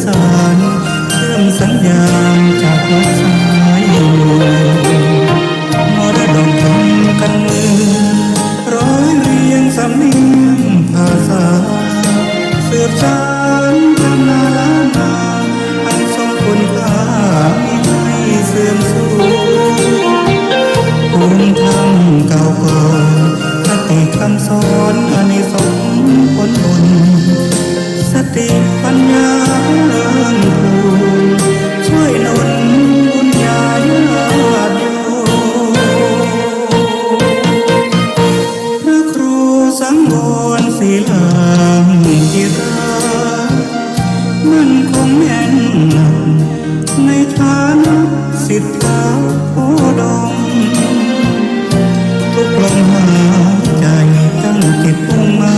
สารเชื่อมสัญญาณจากหัวใจมรดกทางกันเมืองร้อยเรียงสำเนียงภาษาสืบสานตำนานล้านนาอันทรงคุณค่ามิให้เสื่อมสูญภูมิธรรมเก่าก่อนคติคำสอนอานิสงส์ผลบุญสติปัญญาเลื่อนภูช่วยหนุนบุญญาญาติโยมพระครูสังวรศิลาธิรามั่นคงแน่นหนักในฐานะศิษย์พระโพดมทุกลมหายใจตั้งจิตมุ่งหมา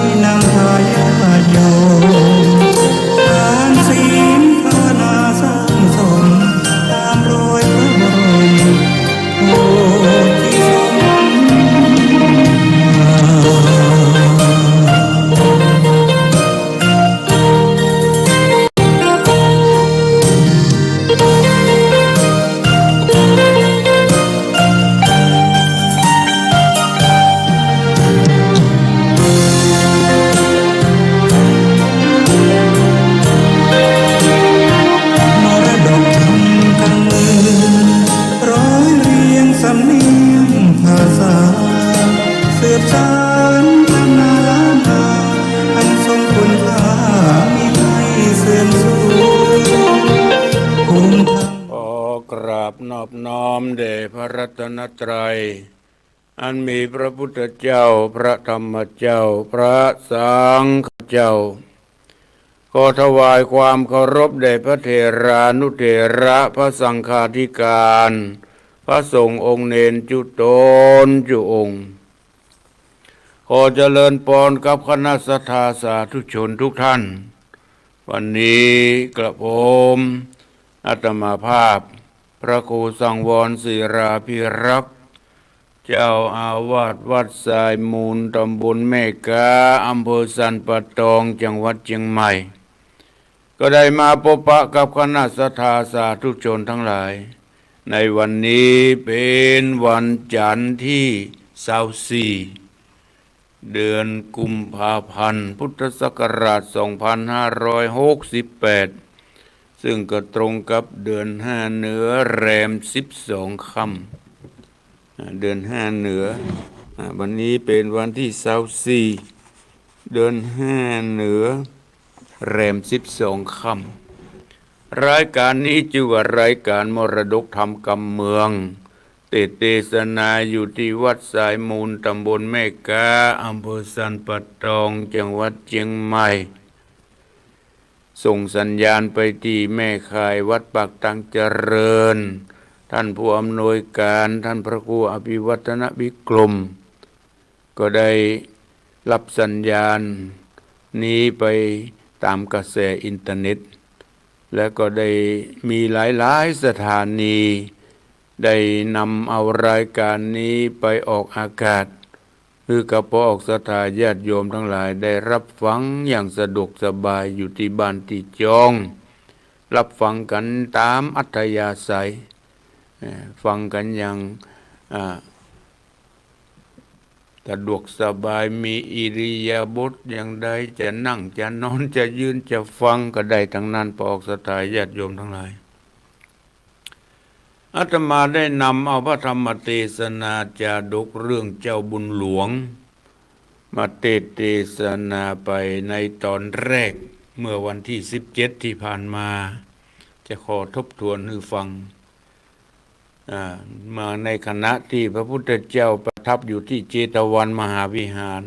ยนำพายาโยมทานศีลภาวนาสร้างสมตามรอยพระบรมโพธิสมภามรดกทำกันเมืองร้อยเรียงสำเนียงภาษาสืบสานตำนานล้านนาอันทรงคุณค่ามิให้เสื่อมสูญภูมิธรรม ขอกราบนอบน้อมแด่พระรัตนตรัยอันมีพระพุทธเจ้าพระธรรมเจ้าพระสังฆเจ้าขอถวายความเคารพแด่พระเถรานุเถระพระสังฆาธิการพระสงฆ์องค์เนนจุตนจุองค์ขอเจริญพรกับคณะสัทธาสาธุชนทุกท่านวันนี้กระผมอาตมาภาพพระครูสังวรศิราภิรักษ์เจ้าอาวาสวัดสายมูลตำบลแม่กาอำเภอสันปะตองจังหวัดเชียงใหม่ก็ได้มาพบปะกับคณะสัทธาสาธุชนทั้งหลายในวันนี้เป็นวันจันทร์ที่24เดือนกุมภาพันธ์พุทธศักราช2568ซึ่งก็ตรงกับเดือน5เหนือแรม12ค่ำเดือน5เหนือวันนี้เป็นวันที่24เดือน5เหนือแรม12ค่ำรายการนี้ชื่อว่ารายการมรดกธรรมกำเมืองเทศนาอยู่ที่วัดสายมูลตำบลแม่กาอำเภอสันปะตองจังหวัดเชียงใหม่ส่งสัญญาณไปที่แม่ข่ายวัดปากตังเจริญท่านผู้อำนวยการท่านพระครูอภิวัฒนวิกรมก็ได้รับสัญญาณนี้ไปตามกระแสอินเทอร์เน็ตและก็ได้มีหลายๆสถานีได้นำเอารายการนี้ไปออกอากาศคือกระพอออกสถาญาติโยมทั้งหลายได้รับฟังอย่างสะดวกสบายอยู่ที่บ้านที่จองรับฟังกันตามอัธยาศัยฟังกันอย่างสะดวกสบายมีอิริยาบถอย่างใดจะนั่งจะนอนจะยืนจะฟังก็ได้ทั้งนั้นพอออกสถาญาติโยมทั้งหลายอาตมาได้นำเอาพระธรรมเทศนาจาดกเรื่องเจ้าบุญหลวงมาเทศนาไปในตอนแรกเมื่อวันที่17ที่ผ่านมาจะขอทบทวนให้ฟังมาในคณะที่พระพุทธเจ้าประทับอยู่ที่เจตวันมหาวิหาร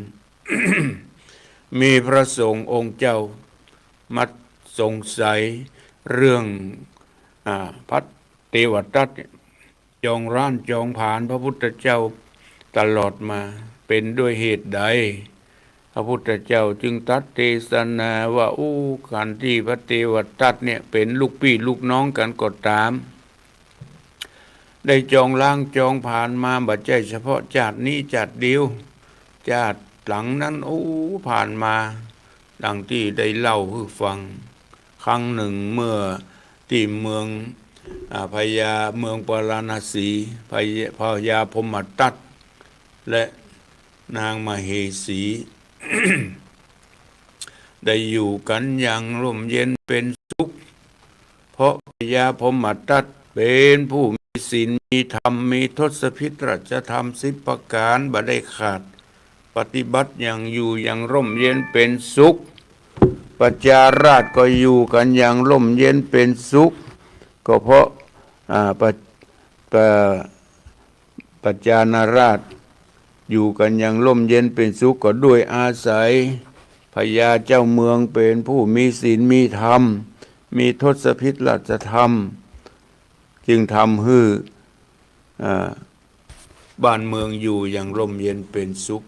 มีพระสงฆ์องค์เจ้ามาสงสัยเรื่องพระเทวทัตจองร้านจองผานพระพุทธเจ้าตลอดมาเป็นด้วยเหตุใดพระพุทธเจ้าจึงตรัสเทศนาว่าการที่พระเทวทัตเนี่ยเป็นลูกพี่ลูกน้องกันก็ตามได้จองล้างจองผ่านมาบัดใจเฉพาะชาตินี้ชาติเดียวชาติหลังนั้นผ่านมาดังที่ได้เล่าให้ฟัง ครั้งหนึ่งเมื่อที่เมืองพญาเมืองปาราณสีพญาพมทัตและนางมเหสี ได้อยู่กันอย่างร่มเย็นเป็นสุขเพราะพญาพมทัตเป็นผู้มีศีลมีธรรมมีทศพิธราชธรรม10 ประการบ่ได้ขาดปฏิบัติอย่างอยู่อย่างร่มเย็นเป็นสุขประชาราษฎร์ก็อยู่กันอย่างร่มเย็นเป็นสุขก็เพราะประชานาราษฎร์อยู่กันอย่างร่มเย็นเป็นสุขก็ด้วยอาศัยพญาเจ้าเมืองเป็นผู้มีศีลมีธรรมมีทศพิธราชธรรมจึงทำให้บ้านเมืองอยู่อย่างร่มเย็นเป็นสุข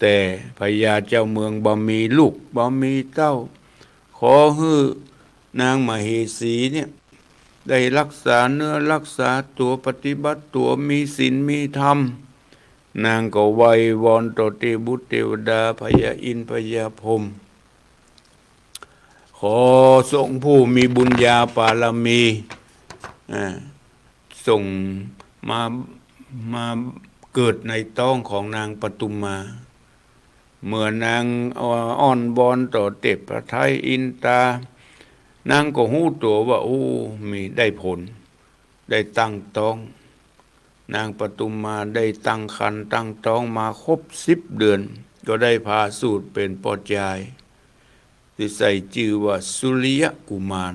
แต่พญาเจ้าเมืองบ่มีลูกบ่มีเต้าขอให้นางมเหสีเนี่ยได้รักษาเนื้อรักษาตัวปฏิบัติตัวมีศีลมีธรรมนางก็ไหว้วอนต่อเทพบุตรเทวดาพญาอินทร์พญาพรหมขอทรงผู้มีบุญญาบารมีส่งมาเกิดในท้องของนางปทุมมาเมื่อนางอ้อนบอนต่อเทพพระไทยอินตานางก็หู้ตัวว่าโอ้มีได้ผลได้ตั้งท้องนางปทุมมาได้ตั้งครรภ์ตั้งท้องมาครบ10 เดือนก็ได้พาสูตรเป็นปอดยายที่ใส่ชื่อว่าสุริยกุมาร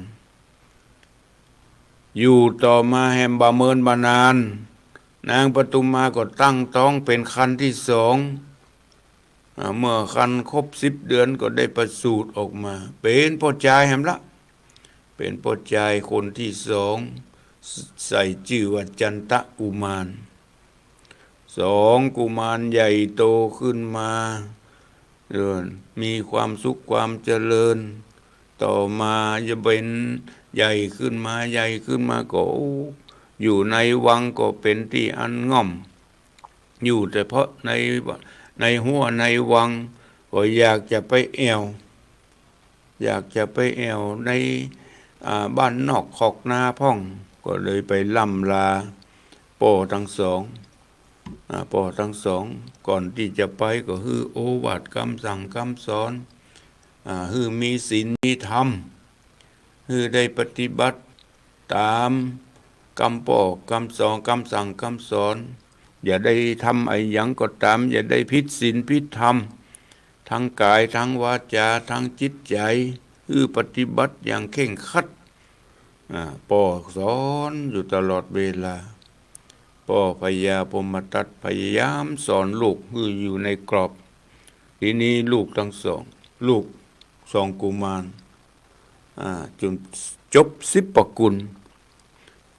อยู่ต่อมาแหมบาเมินบานานนางปทุมมาก็ตั้งท้องเป็นครรภ์ที่2เมื่อครรภ์ครบ10 เดือนก็ได้ประสูติออกมาเป็นปอดยายแหมละเป็นปอดยายคนที่2ใส่ชื่อว่าจันทกุมาร2 กุมารใหญ่โตขึ้นมามีความสุขความเจริญต่อมาจะเป็นใหญ่ขึ้นมาก็อยู่ในวังก็เป็นที่อันง่อมอยู่แต่เพราะในหัวในวังก็อยากจะไปแอวในบ้านนอกขอกนาพ่องก็เลยไปล่ำลาพ่อทั้งสองก่อนที่จะไปก็คือโอวาทคำสั่งคำสอนคือมีศีลมีธรรมคือได้ปฏิบัติตามคำพ่อคำสอนคำสั่งคำสอนอย่าได้ทำไอ้หยังก็ตามอย่าได้ผิดศีลผิดธรรมทั้งกายทั้งวาจาทั้งจิตใจคือปฏิบัติอย่างเคร่งครัดพ่อสอนอยู่ตลอดเวลาพ่อพญาพมทัตพยายามสอนลูกคืออยู่ในกรอบทีนี้ลูกทั้งสองกุมารจนจบ10 ประกุล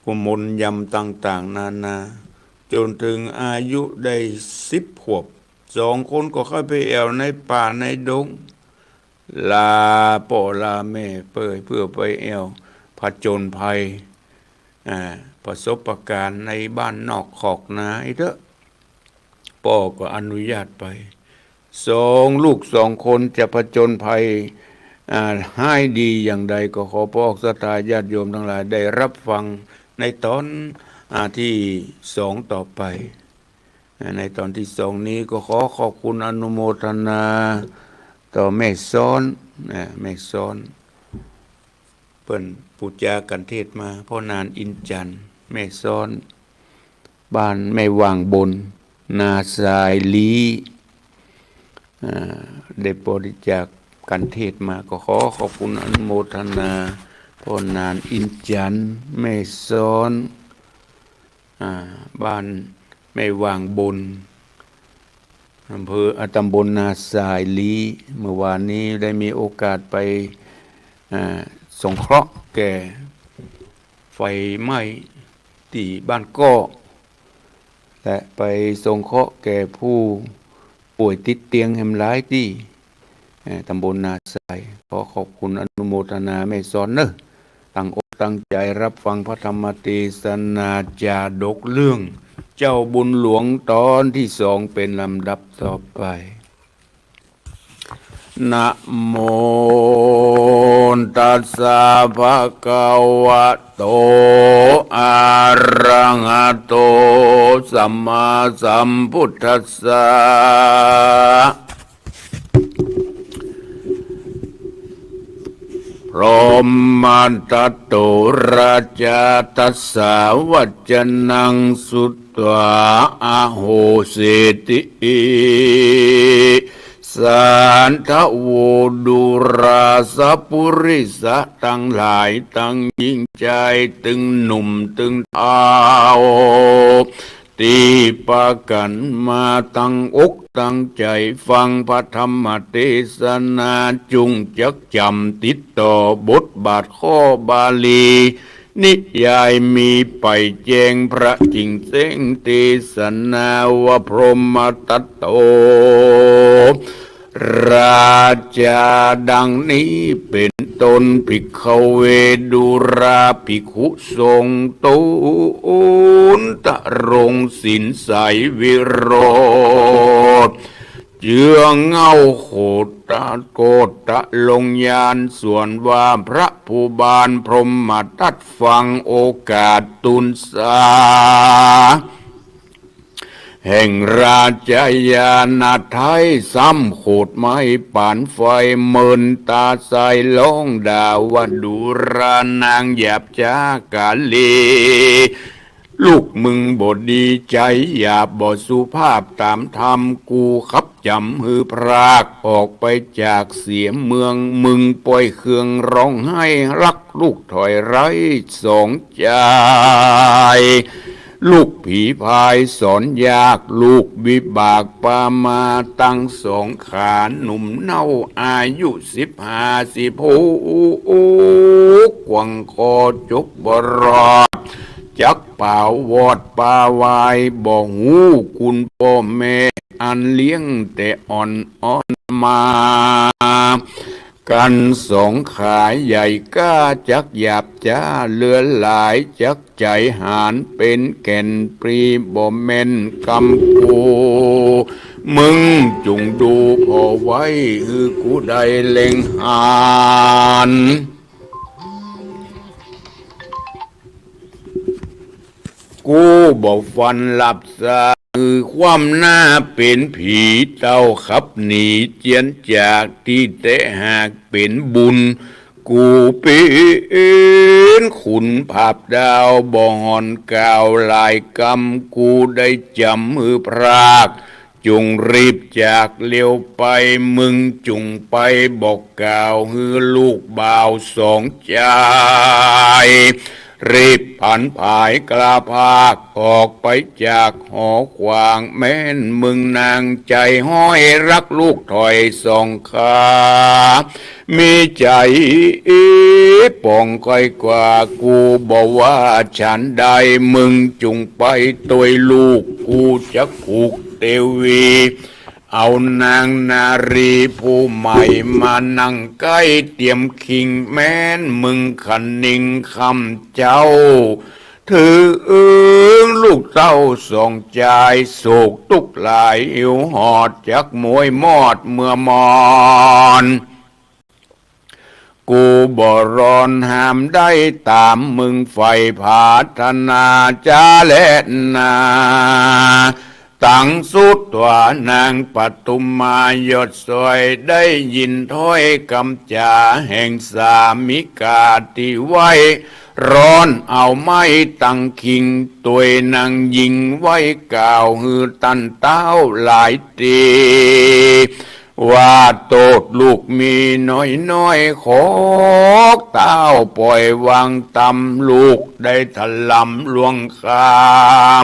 กุมลยำต่างๆนานาจนถึงอายุได้10 ขวบ2 คนก็เข้าไปแอวในป่าในดงลาพ่อลาแม่เพื่อไปแอวผจญภัยประสบการณ์ในบ้านนอกขอกนาเถอะพ่อก็อนุญาตไปลูก 2 คนจะผจญภัยให้ดีอย่างใดก็ขอพ่อศรัทธาญาติโยมทั้งหลายได้รับฟังในตอนที่2ต่อไปในตอนที่2นี้ก็ขอขอบคุณอนุโมทนาต่อแม่ซ้อนเปิ้นปูจากันเทศมาพ่อนานอินจันทร์แม่ซ้อนบ้านแม่วางบนนาสายลีได้บริจาคกันเทศมาก็ขอขอบคุณอนุโมทนาพ่อนานอินจันทร์แม่ซ้อนบ้านแม่วางบนอำเภอตำบลนาสายลีเมื่อวานนี้ได้มีโอกาสไปสงเคราะห์แก่ไฟไหม้ที่บ้านก้อและไปสงเคราะห์แก่ผู้ป่วยติดเตียงแห่งหลายที่ตำบลนาสายขอขอบคุณอนุโมทนาแม่สอนเนอะตั้งอกตั้งใจรับฟังพระธรรมเทศนาจาดกเรื่องเจ้าบุญหลวงตอนที่2เป็นลำดับต่อไป นะโมตัสสะภะคะวะโตอะระหะโตสัมมาสัมพุทธัสสะพรหมตัตโตราชาตัสสะวัจนังสุตตวาอโหสิติสันทโวดุราสปุริสะทั้งหลายตั้งยิ่งใจตึงหนุ่มตึงเท้าตีปะกันมาตั้งอกตั้งใจฟังพระธรรมเทศนาจุงจักจำติดต่อบทบาทข้อบาลีนิยายมีไปแจงพระจริงเส้งเทศนาวพรหมตัตโตราชาดังนี้เป็นตนภิกขเวดุราภิกขุทรงตูนตะรงสินใสวิโรธเจือเงาโคตะโกตะลงยานส่วนว่าพระผู้บานพรหมทัตฟังโอกาสตุนสาแห่งราชยาณไทยซ้ำโขดไม้ป่านไฟเมินตาใสล้องดาวดุรานางหยาบจากาลีลูกมึงบทดีใจหยาบบทสุภาพตามธรรมกูขับจำฮือพรากออกไปจากเสียเมืองมึงปล่อยเครื่องร้องไห้รักลูกถอยไร้สองใจลูกผีพายสอนยากลูกวิบากปามาตั้งสองขาหนุ่มเน่าอายุ15 16กวังคอจบบรอดจักเป่าวอดปาวายบ่หูคุณพ่อแม่อันเลี้ยงแต่อ่อนมากันสองขาใหญ่ก้าจักหยาบจ้าเลือหลายจักใจหานเป็นแก่นปรีบ่แม่นกำปูมึงจุงดูพอไว้คือกูได้เล็งหานกูบอกฟันหลับซาคือความหน้าเป็นผีเต้าขับหนีเจียนจากที่แต่หากเป็นบุญกูเป็นขุนภาพดาวบ่หอนกาวลายกำกูได้จำมือพรากจุงรีบจากเลี้ยวไปมึงจุงไปบอกกล่าวฮือลูกบ่าวสองใจรีบผันผายกล้าพากออกไปจากหอขวางแม้นมึงนางใจห้อยรักลูกถอยสองขามีใจป่องก้อยกว่ากูบอกว่าฉันได้มึงจุงไปตัวลูกกูจะผูกเตวีเอานางนารีผู้ใหม่มานั่งใกล้เตรียมคิงแม้นมึงขันนิ่งคำเจ้าถือลูกเต้าส่องใจโศกตุกหลายหิวหอดจากมวยมอดเมื่อมอนกูบ่ร้อนห้ามได้ตามมึงไฟผาธนาจาและนาตั้งสุดว่านางปทุมมายศสวยได้ยินถ้อยคำจาแห่งสามิกาที่ไว้ร้อนเอาไม้ตั้งคิงตัวนางยิงไว้กล่าวฮือตันเต้าหลายตีว่าโตดลูกมีน้อยขอกเต้าปล่อยวางตำลูกได้ถลำลวงคา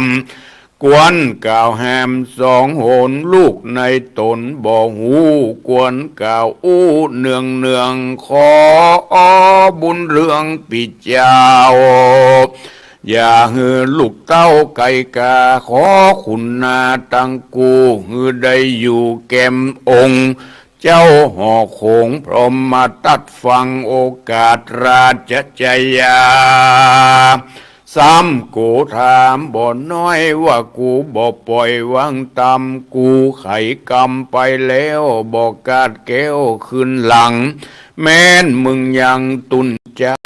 มกวนก่าวแฮมสองโหนลูกในตนบ่หูกวนก่าวอู้เนืองขอบุญเรื่องปิเจ้าอย่าฮือลูกเต้าไก่กาขอคุณนาตังกูฮือได้อยู่แก้มองค์เจ้าห่อโขงพรหมตัดฟังโอกาสราชจยา ซ้ำกูถามบ่น้อยว่ากูบ่ปล่อยวางตำกูไขกรรมไปแล้วบ่กาดแก้วขึ้นหลังแม้นมึงยังตุนจ้า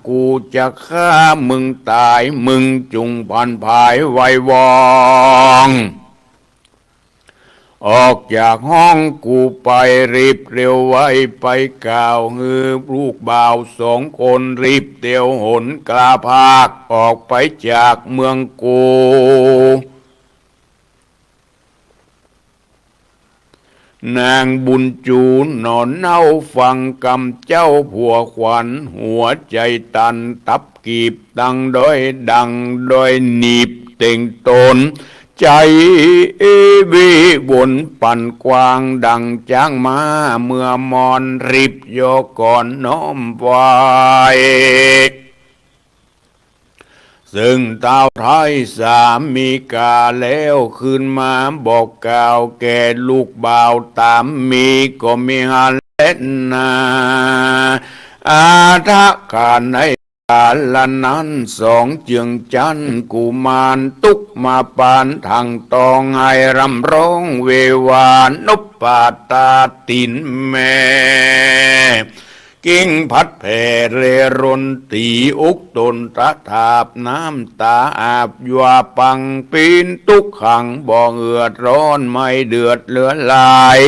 กูจะฆ่ามึงตายมึงจุงพันภายไว้วองออกจากห้องกูไปรีบเร็วไว้ไปกล่าวฮือลูกบ่าวสองคนรีบเตียวหนกลาภาคออกไปจากเมืองกูนางบุญจูนอนเน่าฟังกำเจ้าผัวขวัญหัวใจตันตับกีบดังโดยหนีบเต่งตนใจวิวนปั่นกวางดังจ้างมาเมื่อมอนรีบโยก่อนน้อมไว้ซึ่งเต้าไทยสามีกาแล้วขึ้นมาบอกกล่าวแก่ลูกบ่าวตามมีก็มีหันเล่นนาอาทะการในกาลนั้นสองเจืองจันกุมารตุกมาปานทางตองให้รำร้องเววานบปาตาตินแม่กิ่งพัดแผ่เรรนตีอุกตนตะถาบน้ำตาอาบยัวปังปีนตุกขังบ่เอือดร้อนไม่เดือดเลือลาย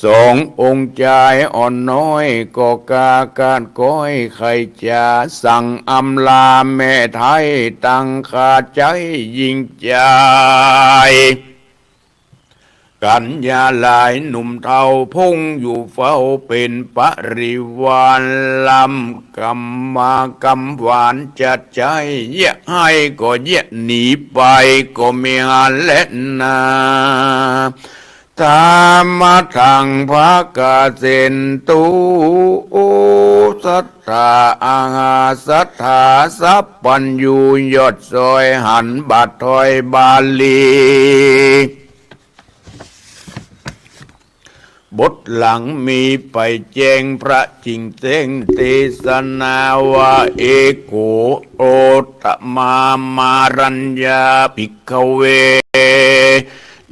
สององค์ใจอ่อนน้อยก็กาการก้อยใครจะสั่งอำลาแม่ไทยตั้งขาใจยิ่งใจกันยาลายหนุ่มเทาพงอยู่เฝ้าเป็นปริวารลำกำมากำหวานจัดใจเยะให้ก็เยะหนีไปก็ไม่หันเล่นนาตามมาทางพระกาเซนตูสัทธาอาหาสัทธาสัพปัญญูยอดซอยหันบัดถอยบาลีบทหลังมีไปแจ้งพระจิงเต้งเทศนาว่าเอโกโอตมามารัญญาภิกขเว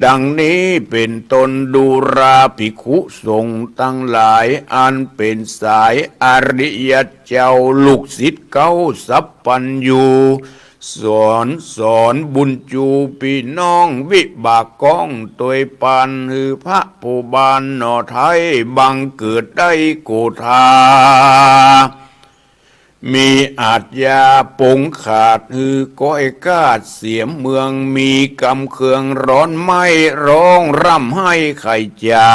ดังนี้เป็นตนดูราภิกขุสงฆ์ทั้งหลายอันเป็นสายอริยเจ้าลูกศิษย์เก้าสัพปัญญูสอนบุญจูพี่น้องวิบากก้องตัวปันหือพระผู้บานนอไทยบังเกิดได้โกธามีอาจยาปงขาดหือก้อยกาดเสียมเมืองมีกำเคืองร้อนไม่ร้องร่ำให้ไข่จ๋า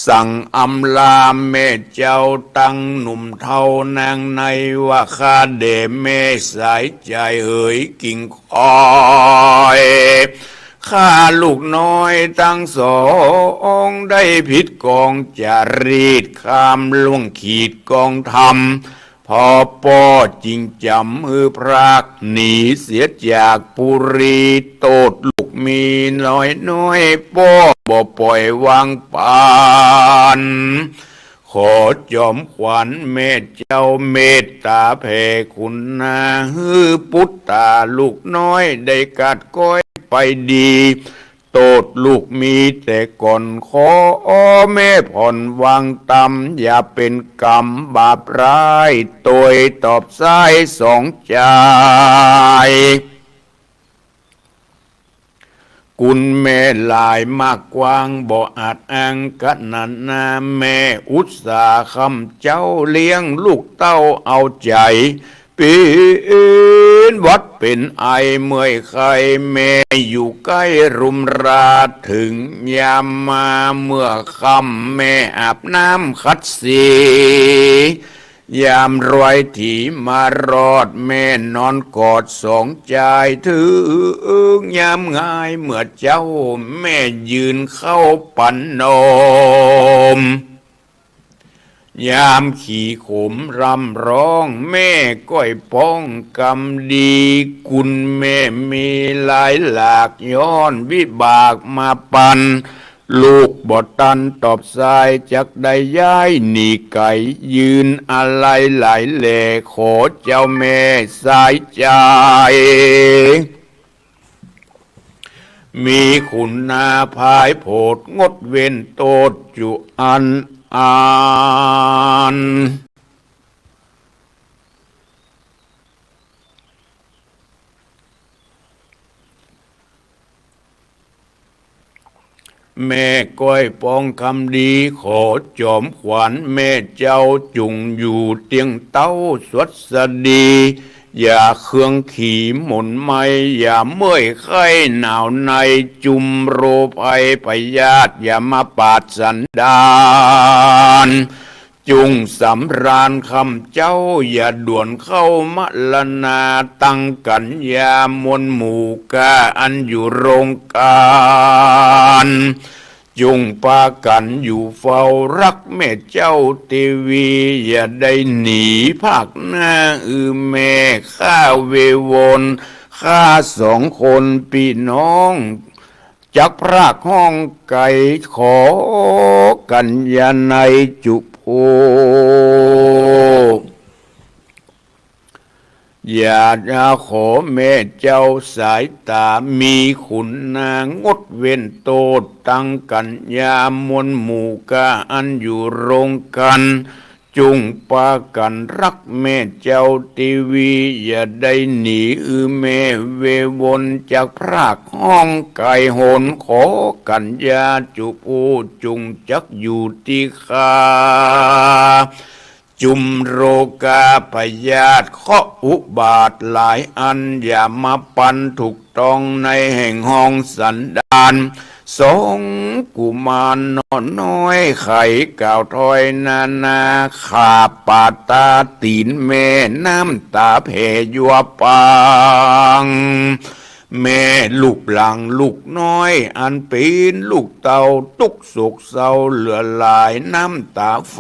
สั่งอำลาแม่เจ้าตั้งหนุ่มเท่านางในว่าข้าเดแม่สายใจเอ๋ยกิ่งคอยข้าลูกน้อยตั้งสองได้ผิดกองจารีตข้ามล่วงขีดกองธรรมพอป้อจริงจำมือพรากหนีเสียจากปุรีโตดลูกมีน้อยป้อบ่ปล่อยวางปานขอจอมขวัญแม่เจ้าเมตตาแผ่คุณนาฮือพุทธาลูกน้อยได้กัดก้อยไปดีโตดลูกมีแต่ก่อนขอแม่ผ่อนวางตำอย่าเป็นกรรมบาปร้ายตัวตอบสายสองใจกุลแม่ลายมากกว้างบ่อาจอ้างกันนันนาแม่อุตสาห์คำเจ้าเลี้ยงลูกเต้าเอาใจปีนวัดเป็นไอเมื่อยไข้แม่อยู่ใกล้รุมราถึงยามมาเมื่อค่ำแม่อาบน้ำคัดสียามรอยที่มารอดแม่นอนกอดสองใจถึงยามง่ายเมื่อเจ้าแม่ยืนเข้าปันนมยามขี่ขมรำร้องแม่ก้อยป้องกำดีคุณแม่มีหลายหลากย้อนวิบากมาปัน ลูกบอตันตอบสายจักได้ย้ายหนีไก่ยืนอะไรหลายแหล่ขอเจ้าแม่สายใจมีคุณนาภายโพดงดเว้นโตดจุอันอานแม่ก้อยปองคำดีขอจอมขวัญแม่เจ้าจุงอยู่เตียงเต้าสวดสดีอย่าเครื่องขี่หมุนไม่อย่าเมื่อยไข้หนาวในจุมโรภัยพยาธิอย่ามาปาดสันดานจุงสำราญคำเจ้าอย่าด่วนเข้ามะละนาตั้งกันยามนหมู่กาอันอยู่โรงการจุงปากันอยู่เฝ้ารักแม่เจ้าเทวีอย่าได้หนีภาคหน้าแม่ข้าเววนข้าสองคนพี่น้องจักพรากห้องไก่ขอกันยาในจุโพอย่าจะขอแม่เจ้าสายตามีคุณนางงดเว้นโตดตั้งกันยามนหมู่กาอันอยู่โรงกันจุงปากันรักแม่เจ้าทีวีอย่าได้หนีแม่เววนจากพรากห้องไก่โหนขอกันยาจุปูจุงจักอยู่ที่คาจุมโรกาพยาธิเคาะอุบาทหลายอันอย่ามาปันถูกต้องในแห่งห้องสันดานสองกุมารนอนน้อยไข่ก่าวถอยนาขาปาตาตีนแม่น้ำตาเพยัวปังแม่ลูกหลังลูกน้อยอันเป็นลูกเต่าตุกสุกเศร้าเหลือหลายน้ำตาไฟ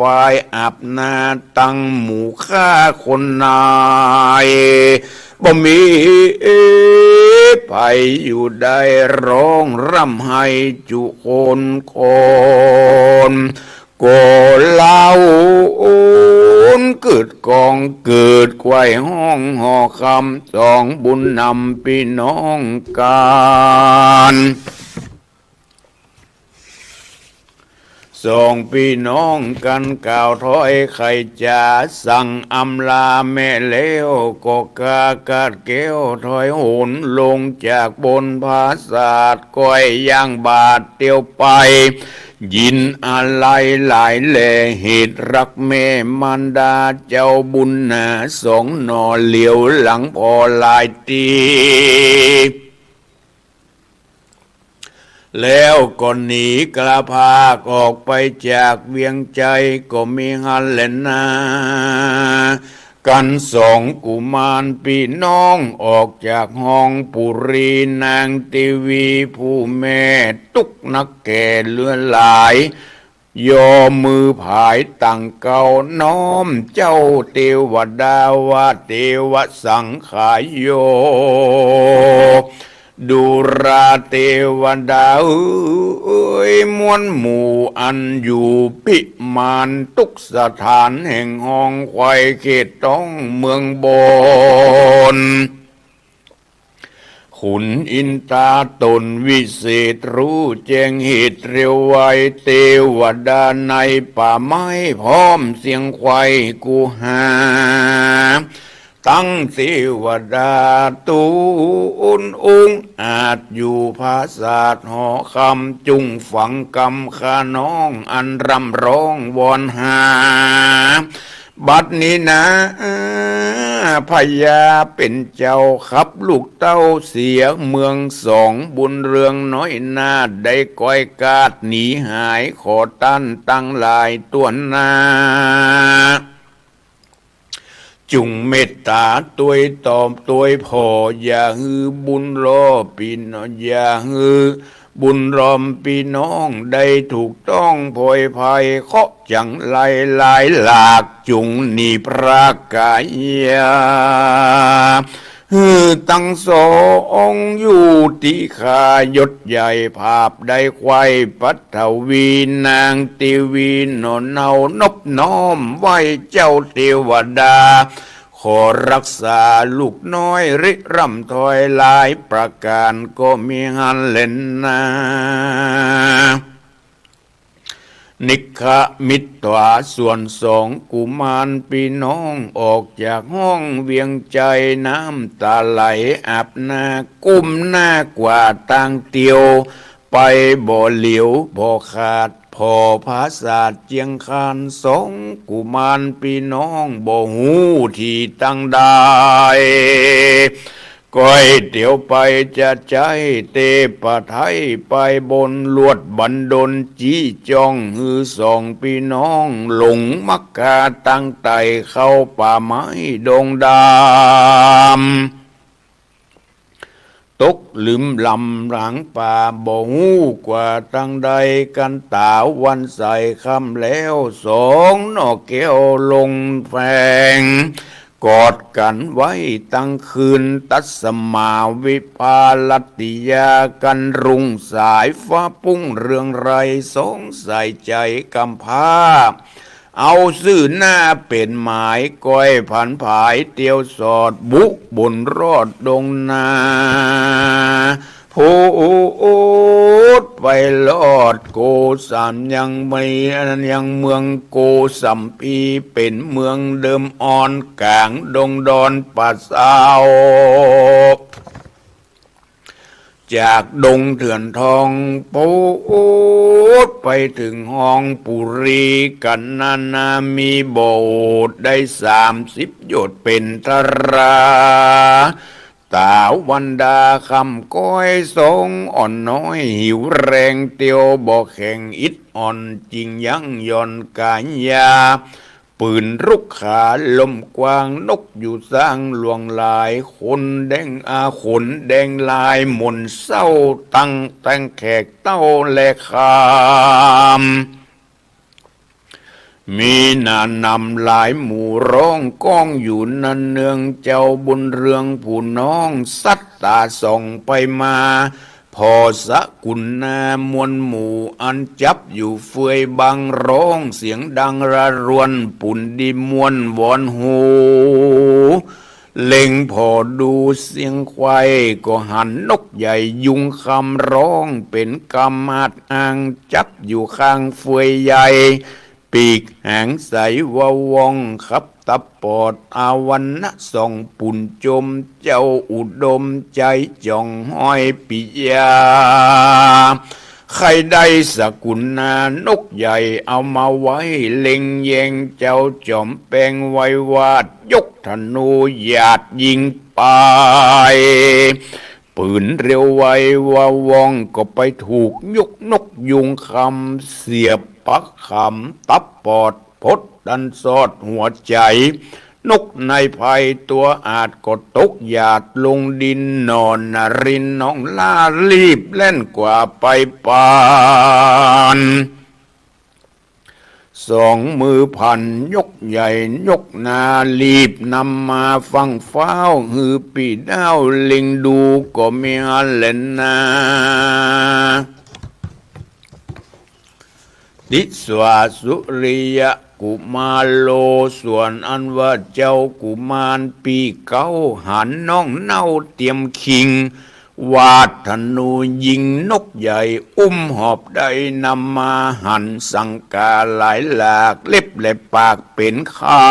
อาบนาตั้งหมู่ฆ่าคนนายบ่มีไปอยู่ได้ร้องร่ำให้จุคนโกเล่าเกิดกองเกิดไขว้ห้องห่อคำสองบุญนำพี่น้องกันสองพี่น้องกันกล่าวถอยใครจะสั่งอำลาแม่เลวก็กากาดเก้วถอยโหนลงจากบนปราสาทก้อยย่างบาดเตียวไปยินอะไรหลายแหล่เหตุรักแม่มันดาเจ้าบุญนาสองนอเหลียวหลังพอลายตีแล้วก็หนีกระพากออกไปจากเวียงใจก็มีฮันเลนากันสองกุมารพี่น้องออกจากห้องปุรีนางทีวีผู้แม่ตุกนักแก่เลือนหลายยอมมือผายตั้งเก่าน้อมเจ้าเทวดาวาเทวสังขายโยดูราเทวดามวลหมู่อันอยู่พิมานทุกสถานแห่งห้องไข่เขตต้องเมืองบนขุนอินตาตนวิเศษรู้แจ้งเหตุเร็วไวเทวดาในป่าไม้พร้อมเสียงไข่กูหาตั้งเทวดาตูนอุ้งอาจอยู่ภาษาทหอคำจุงฝังกำขาน้องอันรำร้องวอนหาบัดนี้นะพญาเป็นเจ้าขับลูกเต้าเสียเมืองสองบุญเรืองน้อยหน้าได้ก้อยกาดหนีหายขอตั้นตั้งหลายตัวนาจุงเมตตาตัวตอบตัวพออย่าฮือบุญรอปีนอย่าฮือบุญรอมพี่น้องได้ถูกต้องพลอยภัยเคาะจังไล่หลายหลากจุงนีพระกาย ตั้งสองอยู่ที่ขายศใหญ่ภาพได้ควายปัทวีนางตีวีนอนเนานบน้อมไหวเจ้าเทวดาขอรักษาลูกน้อยริร่ำถอยหลายประการก็มีหันเล่นนานิคมิตวาส่วนสองกุมารพี่น้องออกจากห้องเวียงใจน้ำตาไหลอาบหน้ากุ้มหน้ากว่าต่างเตียวไปบ่เหลียวบ่ขาดพอภาษาเจียงคานสองกุมารพี่น้องบ่หูที่ตั้งได้ก้อยเดี๋ยวไปจะใจเตปะไทยไปบนลวดบันดลจี้จ้องฮือสองพี่น้องหลงมักกาตั้งไตเข้าป่าไม้ดงดามตกลืมลำหลังป่าบ่หูกว่าตั้งใดกันตาวันใส่คำแล้วสองนอกแก้วลงแฝงกอดกันไว้ตั้งคืนตัดสมาวิภาลติยากันรุ่งสายฟ้าปุ้งเรืองไรสงใส่ใจกำพร้าเอาซื่อหน้าเป็นหมายก้อยผันผายเตียวสอดบุบนรอดดงนาพูดไปลอดโกสัมยังไม่ยังเมืองโกสัมพีเป็นเมืองเดิมอ่อนกลางดงดอนป่าสาวจากดงเถื่อนทองปูดไปถึงห้องปุรีกันนามีโบสถ์ได้30 โยชน์เป็นทราตาวันดาคำก้อยทรงอ่อนน้อยหิวแรงเตียวบอกแข่งอิดอ่อนจริงยังย่อนกายยาปืนรุกขาลมกวางนกอยู่สร้างลวงลายคนแดงขนแดงลายหม่นเศร้าตั้งแต่งแขกเต้าและคามมีนานำหลายหมู่ร้องก้องอยู่นันเนืองเจ้าบุญเรืองผู้น้องสัตตาส่องไปมาพอสกุลนามวลหมู่อันจับอยู่เฟือยบังร้องเสียงดังระรวนปุ่นดิมวนวอนหูเล็งพอดูเสียงควายก็หันนกใหญ่ยุงคำร้องเป็นกำมัดอ่างจับอยู่ข้างเฟือยใหญ่ปีกหางใสวาวองขับตับปอดอาวันนะส่องปุ่นจมเจ้าอุดมใจจ่องห้อยปิยาใครได้สกุลนานกใหญ่เอามาไว้เล็งแยงเจ้าจอมแปงไว้วาดยกธนูหยาดยิงไปปืนเร็วไววาวองก็ไปถูกยกนกยุงคำเสียบปักคำตับปอดพดดันสอดหัวใจนกในภัยตัวอาจก็ตกหยาดลงดินนอนนรินน้องลารีบเล่นกว่าไปปานสองมือพันยกใหญ่ยกนารีบนำมาฟังเฝ้าหือปีดาวเล็งดูก็มีอันเล่นนาดิสวาสุริยะกุมารโลส่วนอันว่าเจ้ากุมารปีเก้าหันน้องเน่าเตรียมคิงวาดธนูยิงนกใหญ่หอบได้นำมาหันสังกาหลายหลากเล็บและปากเป็นคา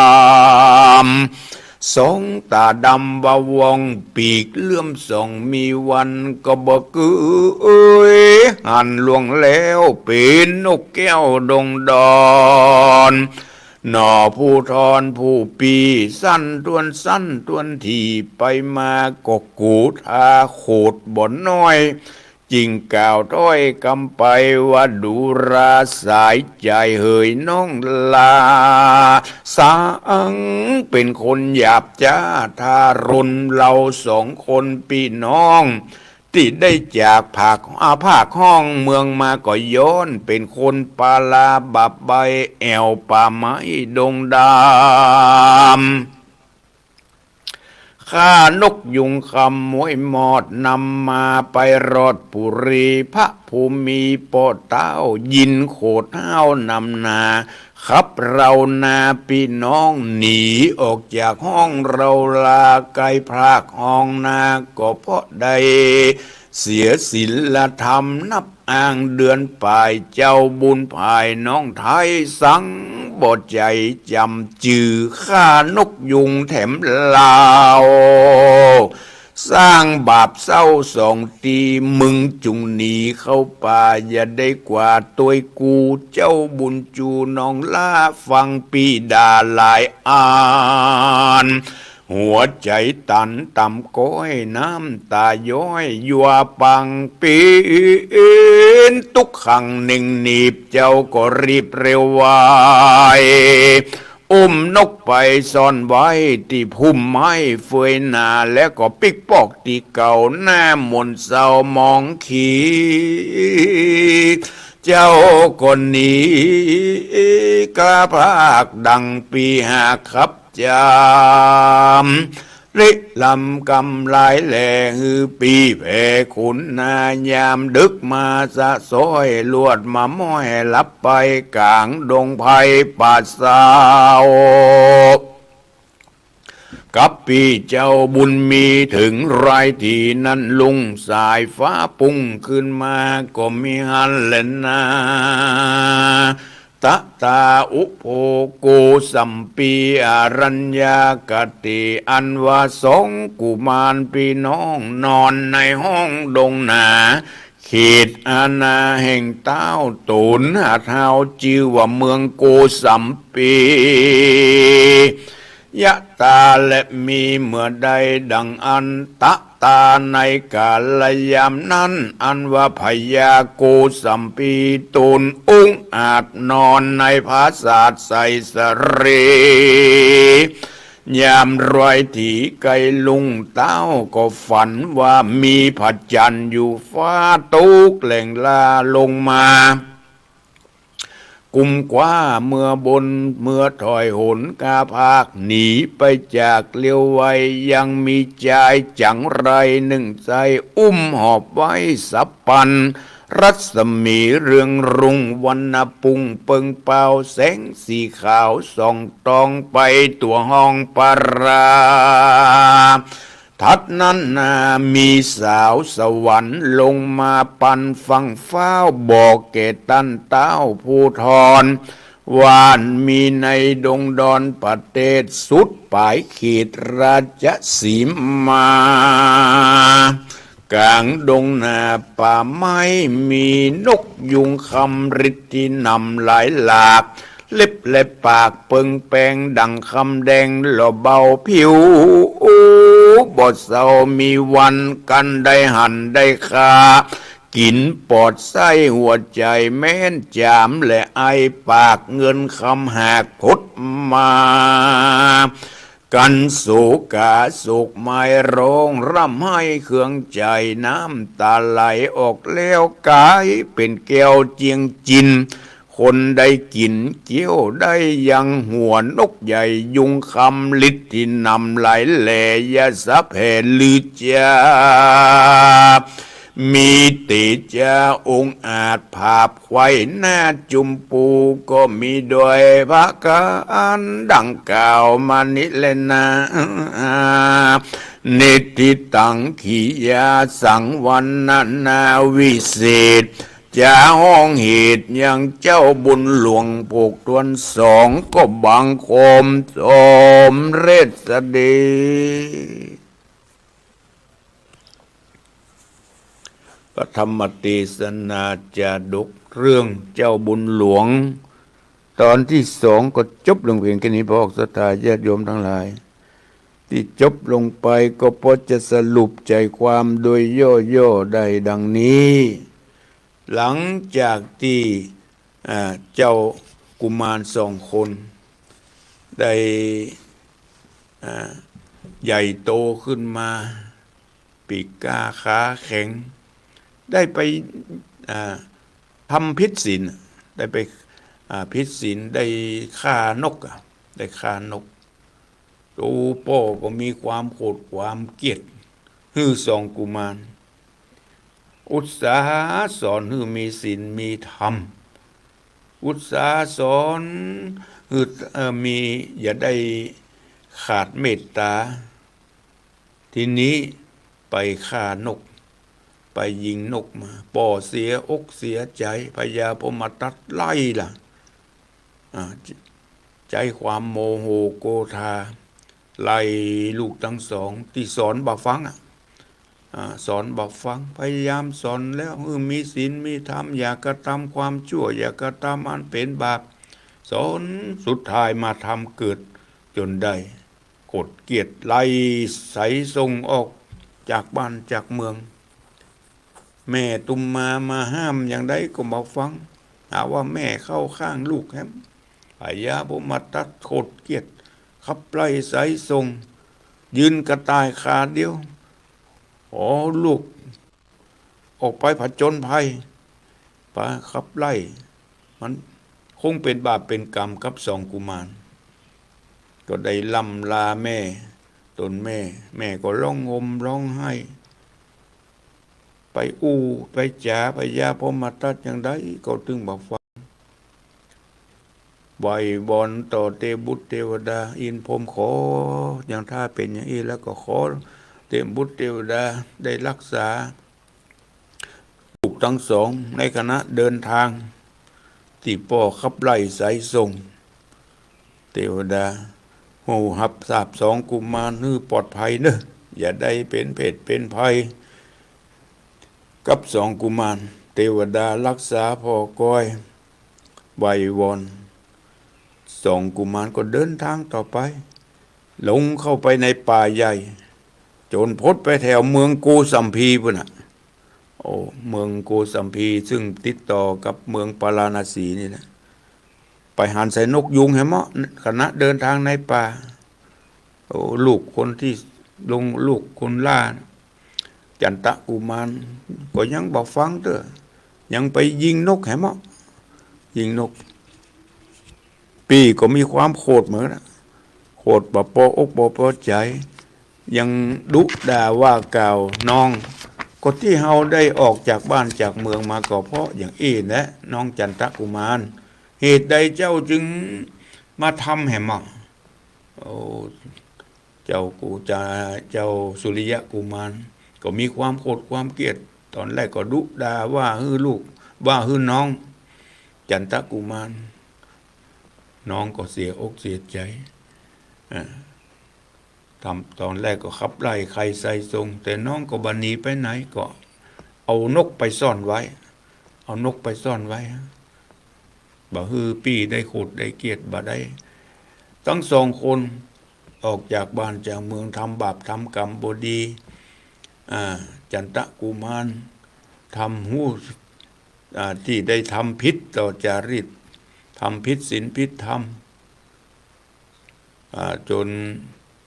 มสองตาดำวาวองปีกเลื่อมส่องมีวันก็บอกหันลวงแล้วเป็นนกแก้วดงดอนหน่อผู้ทอนผู้ปีสั้นทวนทีไปมากกกูทาโขดบ่อนน้อยจิงกล่าวถ้อยกำไปว่าดูราสายใจเฮยน้องลาสังเป็นคนหยาบจ้าทารุณเราสองคนพี่น้องที่ได้จากภาคห้องเมืองมาก็ย้อนเป็นคนปาลาบับใบแอวป่าไม้ดงดาม ข้านกยุงคำมวยหมอดนำมาไปรอดปุรีพระภูมิโปอเต้ายินโขดเท้านำนาขับเรานาพี่น้องหนีออกจากห้องเราลาไกลพรากห้องนาก็เพราะใดเสียศีลธรรมนับอ้างเดือนปลายเจ้าบุญภายน้องไทยสังบทใจจำจือข้านกยุงแถมลาวสร้างบาปเศร้าสองตีมึงจุงหนีเข้าป่าอย่าได้กว่าตัวกูเจ้าบุญจูน้องล่าฟังปีดาหลายอ่านหัวใจตันต่ำก้อยน้ำตาย้อยยัวปังปีนทุกขังหนึ่งหนีบเจ้าก็รีบเร็วไวอุ้มนกไปซ่อนไว้ที่พุ่มไม้เฟยนาแล้วก็ปิกปอกที่เก่าหน้ามนเศร้ามองขีเจ้าคนนี้กล้าพากดังปีหาขับจามริลำกำลายแหล่ฮือปีแผ่ขุนนายามดึกมาสะซ้อยลวดมาม้อยลับไปกลางดงไผ่ป่าสาวกับปีเจ้าบุญมีถึงไรที่นั่นลุงสายฟ้าปุ่งขึ้นมาก็มีหันเลนนาตะตาอุโภโกสัมปีอารัญญากติอันว่าสงกุมารพี่น้องนอนในห้องดงนาเขตอาณาแห่งเต้าตูนหาเท้าจือว่าเมืองโกสัมปียะตาและมีเมื่อใดดังอันตะตาในกาลยามนั้นอันว่าพญาโกสัมปีตูนอุ้งอาจนอนในภาษาใสสเรยามรอยถีไกลุงเต้าก็ฝันว่ามีพระจันทร์อยู่ฟ้าตุกแหล่งลาลงมากุมกว่าเมื่อบนเมื่อถอยหนกาภาคหนีไปจากเลี้ยวไว้ยังมีใจจังไรหนึ่งใจอุ้มหอบไว้สับปันรัศมีเรืองรุ่งวันนปุงเปิงเป่าแสงสีขาวส่องตองไปตัวห้องปาราทัดนั้นมีสาวสวรรค์ลงมาปันฟังฟ้าวบอกเกตันเต้าผู้ทรวานมีในดงดอนประเทศสุดปลายขีดราชสีมากลางดงนาป่าไม้มีนกยุงคำริดที่นำหลายหลากเล็บและปากเปิงแปงดังคำแดงหล่อเบาผิวบทเศร้ามีวันกันได้หันได้คากินปอดไส้หัวใจแม้นจามและไอปากเงินคำหากพดมากันสุกาสุกไม่ร้องร่ำให้เครื่องใจน้ำตาไหลออกแล้วกายเป็นแก้วเจียงจินคนได้กินเกี้ยวได้ยังหัวนกใหญ่ยุงคำลิดที่นำไหลแหล่ยาสะเพลือจามีติจาองค์อาจภาพไว้หน้าจุมปูก็มีโดยพระการดังกล่าวมานิเลนานิติตังขียาสังวันนาวิเศษจะห้องเหตุยังเจ้าบุญหลวงปกตวนสองก็บังคมสมเรศดีพระธรรมเทศนาจาดกเรื่องเจ้าบุญหลวงตอนที่สองก็จบลงเพียงแค่นี้พระศรัทธาญาติโยมทั้งหลายที่จบลงไปก็พอจะสรุปใจความโดยย่อๆได้ดังนี้หลังจากที่เจ้ากุมารสองคนได้ใหญ่โตขึ้นมาปีกกล้าขาแข็งได้ไปทำพิษศีลได้ไปพิษศีลได้ฆ่านกได้ฆ่านก ตูป้อก็มีความโกรธความเกลียดฮือสองกุมารอุตสาหสอนฮือมีศีลมีธรรมอุตสาหสอนฮือมีอย่าได้ขาดเมตตาทีนี้ไปฆ่านกไปยิงนกมาป่อเสียอกเสียใจพญาพมทัตไล่ล่ะใจความโมโหโกธาไล่ลูกทั้งสองที่สอนบ่ฟังสอนบ่ฟังพยายามสอนแล้วมีศีลมีธรรมอย่ากระทำความชั่วอย่ากระทำอันเป็นบาปสอนสุดท้ายมาทำเกิดจนได้กดเกียรติไล่ใสส่งออกจากบ้านจากเมืองแม่ตุมมาห้ามอย่างใดก็บ่ฟังหาว่าแม่เข้าข้างลูกแฮมพญาพมทัตกดเกียรติขับไล่ใสส่งยืนกระต่ายขาเดียวลูกออกไปผจญภัยไปขับไล่มันคงเป็นบาปเป็นกรรมกับสองกุมารก็ได้ล่ำลาแม่ตนแม่ก็ร้องห่มร้องไห้ไปไปจ๋าพญาพมทัตอย่างใดก็ถึงบ่ฟังไหวบอนต่อเทบุตรเทวดาอินพรหมขออย่างถ้าเป็นอย่างนี้แล้วก็ขอเทพบุตรเทวดาได้รักษาลูกทั้งสองในคณะเดินทางที่ป่อขับไล่สายส่งเทวดาหูหับสาบสองกุมารฮือปลอดภัยเนอะอย่าได้เป็นเพศเป็นภัยกับสองกุมารเทวดารักษาพ่อก้อยไหววอนสองกุมารก็เดินทางต่อไปลงเข้าไปในป่าใหญ่จนพดไปแถวเมืองโกสัมพีพุ่นน่ะเมืองโกสัมพีซึ่งติดต่อกับเมืองปาราณสีนี่นะไปหันใส่นกยุงให้เหมาะคณะเดินทางในป่าลูกคนที่ลงลูกคนล่าจันตะกุมารก็ยังบอกฟังเด้อยังไปยิงนกให้เหมาะยิงนกปีก็มีความโกรธเหมือนกันโกรธบ่พอพอใจยังดุด่าว่ากล่าวน้องก็ที่เฮาได้ออกจากบ้านจากเมืองมาก็เพราะอย่างนะน้องจันทกุมารเหตุใดเจ้าจึงมาทำแห่มั่งเจ้าสุริยะกุมารก็มีความโกรธความเกลียดตอนแรกก็ดุด่าว่าฮือลูกว่าฮือน้องจันทกุมารน้องก็เสียอกเสียใจทำตอนแรกก็ขับไล่ใครใส่ทรงแต่น้องก็บันหนีไปไหนก็เอานกไปซ่อนไว้บ่ฮือปี้ได้โกรธได้เกลียดบ่ได้ทั้งสองคนออกจากบ้านจากเมืองทำบาปทำกรรมบ่ดีจันทกุมารทำหู้ที่ได้ทำผิดต่อจารีตทำผิดศีลผิดธรรมจน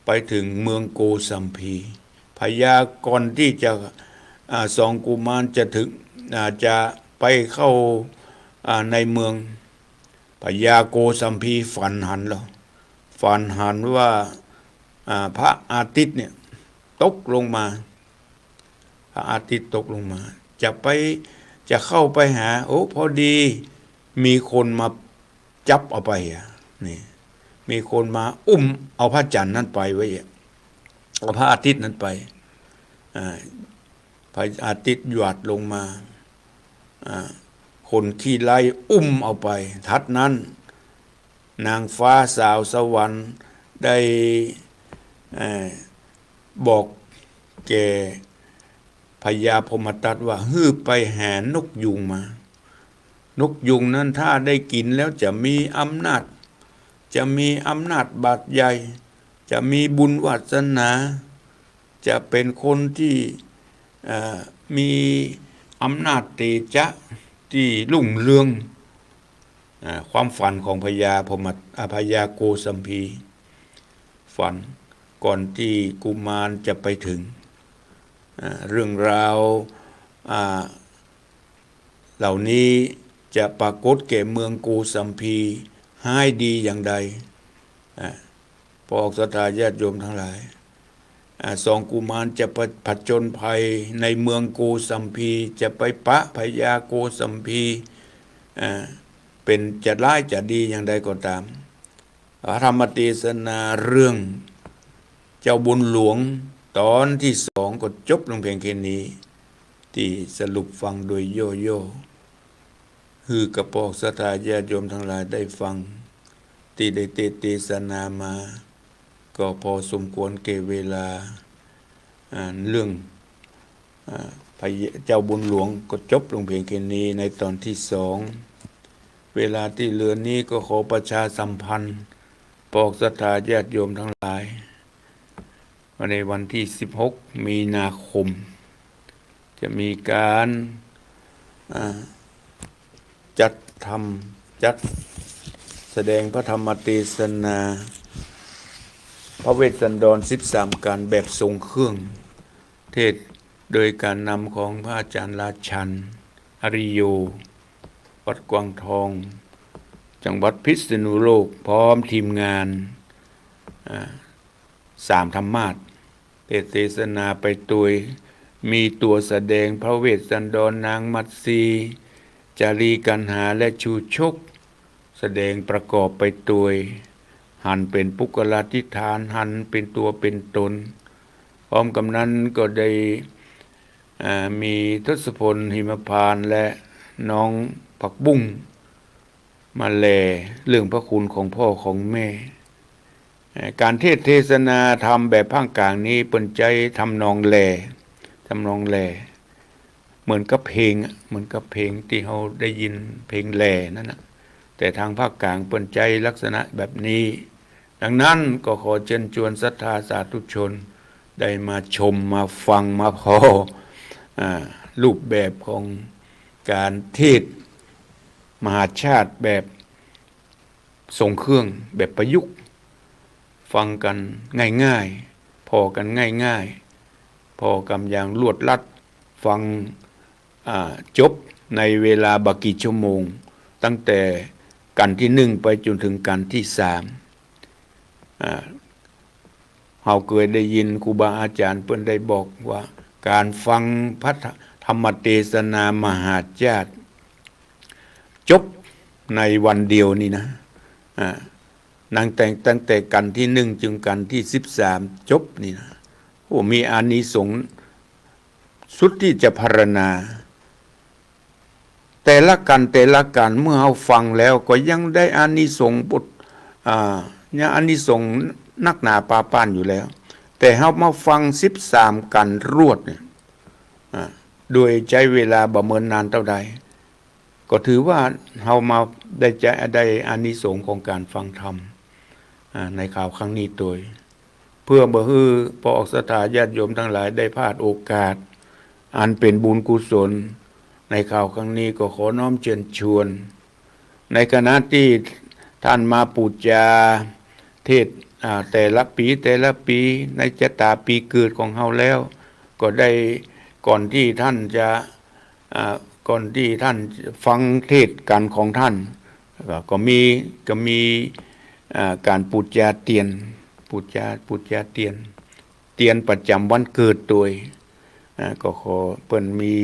ไปถึงเมืองโกสัมพีพญาก่อนที่จะสองกุมารจะถึงจะไปเข้าในเมืองพญาโกสัมพีฝันหันว่าพระอาทิตย์เนี่ยตกลงมาพระอาทิตย์ตกลงมาจะเข้าไปหาพอดีมีคนมาจับเอาไปนี่มีคนมาเอาพระจันทร์นั้นไปไว้เอาพระอาทิตย์นั้นไปพระอาทิตย์หยาดลงมาคนขี้ไล่เอาไปทัดนั้นนางฟ้าสาวสวรรค์ได้บอกแก่พญาพมทัตว่าฮื้อไปหานกยุงมานกยุงนั้นถ้าได้กินแล้วจะมีอำนาจบาดใหญ่จะมีบุญวาสนาจะเป็นคนที่มีอำนาจเตชะที่รุ่งเรืองความฝันของพญาโกสัมพีฝันก่อนที่กุมารจะไปถึงเรื่องราวเหล่านี้จะปรากฏแก่เมืองโกสัมพีให้ดีอย่างใดพ ปอกศรัทธาญาติโยมทั้งหลายสองกุมารจะผจญภัยในเมืองโกสัมพีจะไปปะพญาโกสัมพีเป็นจะร้ายจะดีอย่างใดก็ตามพระธรรมเทศนาเรื่องเจ้าบุญหลวงตอนที่สองก็จบลงเพียงแค่นี้ที่สรุปฟังโดยโย่คือกระปอกศรัทธาญาติโยมทั้งหลายได้ฟังที่ได้เทศนามาก็พอสมควรเก็บเวลาเรื่องเจ้าบุญหลวงก็จบลงเพียงแค่นี้ในตอนที่สองเวลาที่เหลือนี้ก็ขอประชาสัมพันธ์ปอกศรัทธาญาติโยมทั้งหลายในวันที่16มีนาคมจะมีการจัดแสดงพระธรรมเทศนาพระเวสสันดร13การแบบทรงเครื่องเทศโดยการนำของพระอาจารย์ราชันอริโยวัดกวางทองจังหวัดพิษณุโลกพร้อมทีมงาน3ธรรมาสน์เทศนาไปตัวมีตัวแสดงพระเวสสันดรนางมัตสีจารีกันหาและชูชกแสดงประกอบไปตัวหันเป็นปุกลาธิฐานหันเป็นตัวเป็นตนพร้อมกับนั้นก็ได้มีทศพลหิมพานต์และน้องผักบุ้งมาแลเรื่องพระคุณของพ่อของแม่การเทศนาธรรมแบบภาคกลางนี้เป็นใจทำนองแลเหมือนกับเพลงที่เราได้ยินเพลงแลนั่นนะแต่ทางภาคกลางเป็นใจลักษณะแบบนี้ดังนั้นก็ขอเชิญชวนศรัทธาสาธุชนได้มาชมมาฟังมาพอรูปแบบของการเทศมหาชาติแบบทรงเครื่องแบบประยุกต์ฟังกันง่ายๆพอกันง่ายๆพอกันอย่างรวดลัดฟังจบในเวลาบักกี่ชั่วโมงตั้งแต่กันที่1ไปจนถึงกันที่3เราเคยได้ยินครูบาอาจารย์เพิ่นได้บอกว่าการฟังพระธรรมเทศนามหาชาติจบในวันเดียวนี่นะตั้งแต่กันที่1จึงกันที่13จบนี่นะโอ้มีอานิสงส์สุดที่จะพรรณนาแต่ละกันเมื่อเราฟังแล้วก็ยังได้อานิสงส์ยังอานิสงส์นักหนาปาป้านอยู่แล้วแต่เรามาฟัง13กันรวดเนี่ยโดยใช้เวลาประเมินนานเท่าใดก็ถือว่าเรามาได้อานิสงส์ของการฟังธรรมในข่าวครั้งนี้โดยเพื่อบ่ฮือพระออกศรัทธาญาติโยมทั้งหลายได้พลาดโอกาสอันเป็นบุญกุศลในข่าวครั้งนี้ก็ขอน้อมเชิญชวนในขณะที่ท่านมาปูจาเทศแต่ละปีในชะตาปีเกิดของเฮาแล้วก็ได้ก่อนที่ท่านฟังเทศกันของท่านก็มีการปูจาเตียนประจำวันเกิดโดยก็ขอเปิ้นมี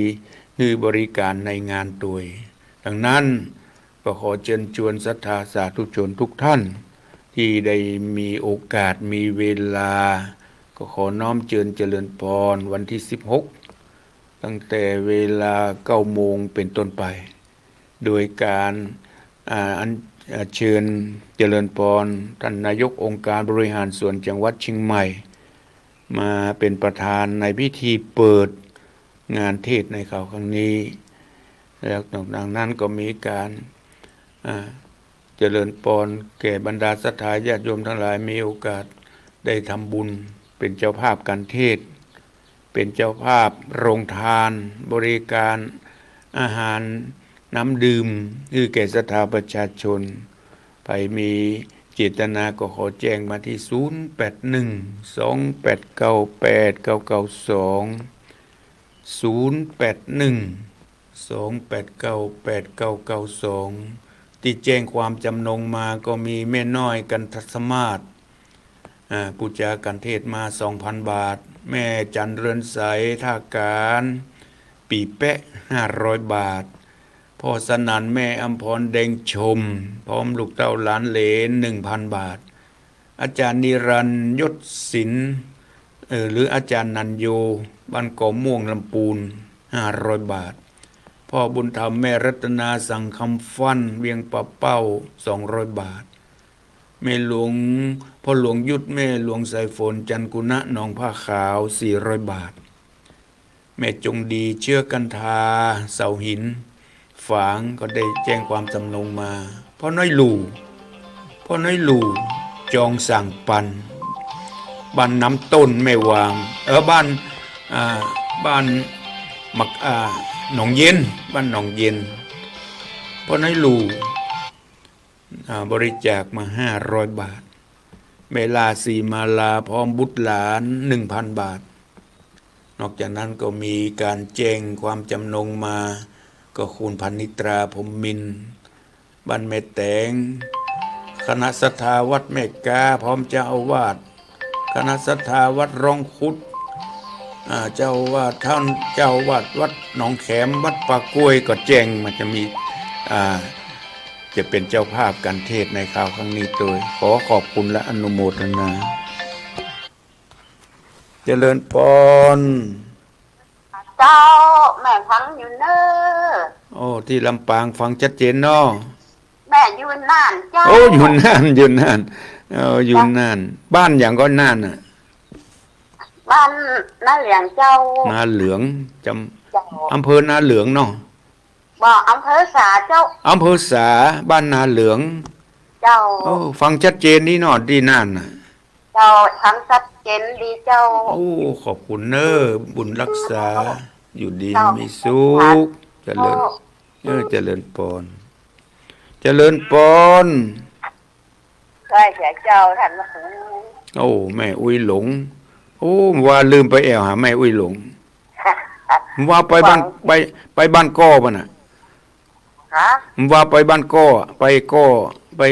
ฮือบริการในงานโดยดังนั้นก็ขอเชิญชวนศรัทธาสาธุชนทุกท่านที่ได้มีโอกาสมีเวลาก็ขอน้อมเชิญเจริญพรวันที่16ตั้งแต่เวลา9 โมงเป็นต้นไปโดยการเชิญเจริญพรท่านนายกองค์การบริหารส่วนจังหวัดเชียงใหม่มาเป็นประธานในพิธีเปิดงานเทศในข่าวครั้งนี้แล้วดังนั้นก็มีการเจริญพรแก่บรรดาศรัทธาญาติโยมทั้งหลายมีโอกาสได้ทำบุญเป็นเจ้าภาพการเทศเป็นเจ้าภาพโรงทานบริการอาหารน้ำดื่มแก่ศรัทธาประชาชนไปมีเจตนาก็ขอแจ้งมาที่0812898992ที่แจ้งความจำนงมาก็มีแม่น้อยกันทัศมาศ ผู้จากันเทศมา 2,000 บาท แม่จันเรือนใสท่าการปีแปะ500 บาทพ่อสนั่นแม่อำพรแดงชมพร้อมลูกเต้าหลานเหลน 1,000 บาท อาจารย์นิรันดร์ยศศิลป์หรืออาจารย์นันโยบ้านเกาะม่วงลำปูน500 บาทพ่อบุญธรรมแม่รัตนาสั่งคำฟันเวียงปะเป้า200 บาทแม่หลวงพ่อหลวงยุทธแม่หลวงสายฝนจันกุณะหนองผ้าขาว400 บาทแม่จงดีเชื่อกันทาเสาหินฝางก็ได้แจ้งความจำนงมาพ่อน้อยหลู่จองสั่งปันบ้านน้ำต้นแม่วางบ้านหมักหนองเย็นบ้านหนองเย็นพ่อน้อยหลู่บริจาคมา500 บาทเวลาสีมาลาพร้อมบุตรหลาน 1,000 บาทนอกจากนั้นก็มีการแจ้งความจำนงมาก็คุณพันนิตราพรหมมินทร์บ้านแม่แตงคณะศรัทธาวัดแม่กาพร้อมเจ้าอาวาสคณะศรัทธาวัดร่องคุดเจ้าอาวาสท่านเจ้าอาวาสวัดหนองแขมวัดปากกล้วยก็แจ้งมันจะมีจะเป็นเจ้าภาพการเทศในคราวครั้งนี้โดยขอขอบคุณและอนุโมทนาเจริญพรเจ้าแม่ฟังอยู่เนอโอ้ที่ลำปางฟังชัดเจนเนาะแม่อยู่น่านเจ้าโอ้อยู่น่านอยู่น่านบ้านอย่างก็น่านบ้านนาเหลืองเจ้านาเหลืองจำอำเภอนาเหลืองเนาะบอกอำเภอสาเจ้าอำเภอสาบ้านนาเหลืองเจ้าโอ้ฟังชัดเจนนี่เนาะที่น่านเจ้าทั้งชัดเจนดีเจ้าโอ้ขอบคุณเนอบุญรักษาอยู่ดีมีสุขเจริญเจริญปนเจริญปนใช่เสียเจ้าท่านโอ้แม่อุ้ยหลงโอ้ว่าลืมไปแอวหาแม่อุ้ยหลงว่าไปบ้านก้อป่ะน่ะว่าไปบ้านก้อไป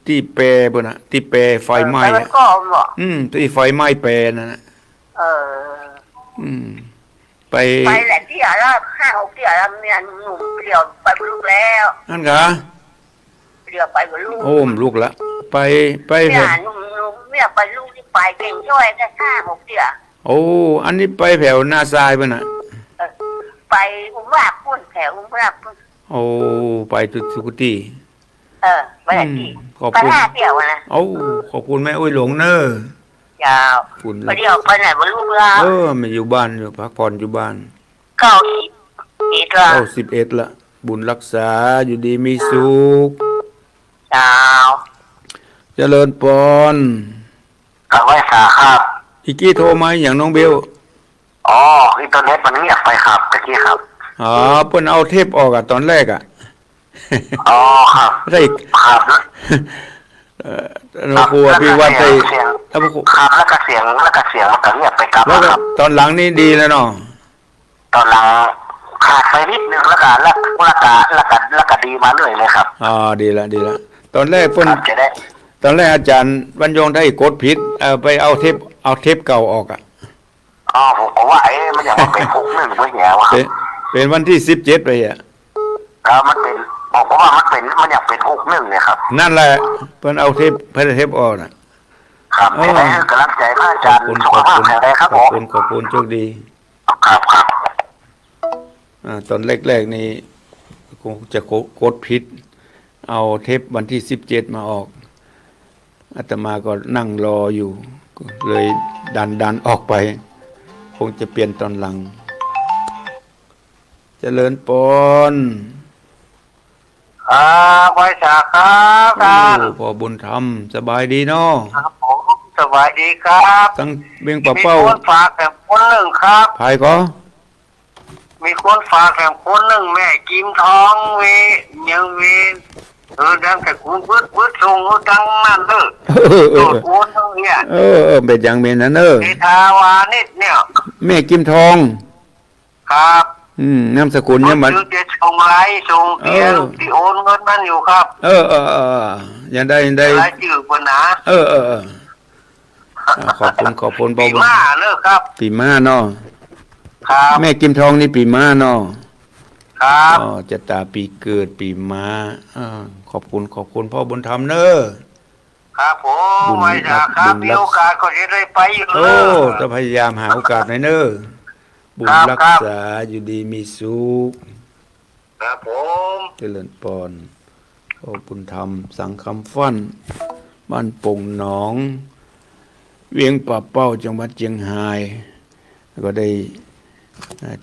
ที่แปรป่ะน่ะที่แปรไฟไหม้ที่ไฟไหม้แปรนั่นน่ะไปแหละที่อะไร5-6ที่อะไรเมียหนุ่มเดี่ยวไปลูกแล้วนั่นกะเดี่ยวไปลูกโอ้มลูกละไปเนี่ยหนุ่มเมียไปลูกที่ไปเก่งช่วยแค่5-6เดี่ยวโอ้อันนี้ไปแถวหน้าทรายป่ะน่ะไปผมว่าพุ่นแถวผมว่าพุ่นโอ้ไปสุกุติไปที่ไป5เดี่ยวนะโอ้ขอบคุณแม่อุ้ยหลงเนอะยาวไปเดี่ยวไปไหนมาลูกเราไม่อยู่บ้านอยู่พักผ่อนอยู่บ้าน91ละบุญรักษาอยู่ดีมีสุขเจริญพรกับไว้สาครับอีกี้โทรมาอย่างน้องเบลอินเทอร์เน็ตมันเงียบไปครับตะกี้ครับเพิ่นเอาเทปออกตอนแรกครับได้ครับเรากลัวพี่ว่าไปครับแล้วก็เสียงมันก็เงียบไปครับแล้วตอนหลังนี่ดีแล้วเนาะตอนหลังขาดไปนิดนึงแล้วก็ดีมาเรื่อยเลยครับดีละตอนแรกเพิ่นตอนแรกอาจารย์บรรยงได้กดผิดไปเอาเทปเก่าออกผมว่ามันอยากเป็น61ไว้แย่ว่ะเป็นวันที่17ไปมันเป็นผมว่ามันอยากเป็น61เลยครับนั่นแหละเพิ่นเอาเทปออกครับไม่ได้กำลังใจพระอาจารย์สุขภาพแข็งแรงครับผมขอบคุณโชคดีครับตอนแรกๆนี่คงจะกดผิดเอาเทปวันที่17มาออกอาตมาก็นั่งรออยู่เลยดันออกไปคงจะเปลี่ยนตอนหลังเจริญปนไว้สาครับพ่อบุญธรรมสบายดีเนาะครับผมสบายดีครับตั้งเบียงปะเป้ามีคนฝากแบบคนหนึ่งครับภายก็มีคนฝากแบบคนหนึ่งแม่กิมทองยังดังแต่คุณพืดส่งดังนั่นเลยคุณตรงนี้เป็นอย่างเมนนั่นเทาวานิดเนี่ยแม่กิมทองครับนามสกุลเนี่ยมันจะส่งไลน์ส่งเตียที่โอนเงินมันอยู่ครับยังได้ไลน์จืดปนนะ ขอบคุณพ่อ ปี บุญ ม้าเนอะครับ ปีม้าเนาะ ครับ แม่กิมทองนี่ปีม้าเนาะ ครับ อ๋อจะตาปีเกิดปีม้าขอบคุณพ่อบุญธรรมเนอะ ครับผ บุ ม ญ ไม่จ้าครับ บุญ มีโอกาสก็จะได้ไปอยู่ โอ้ เนอะ จะพยายามหาโอกาสหน่อยเนอะบุญ ครับ รัก ครับ ษาอยู่ดีมีสุข ครับผม เจริญพรโอ้บุญธรรมสังคำฟั่นบ้านปงหนอง เวียงป่าเป้าจังหวัดเชียงรายก็ได้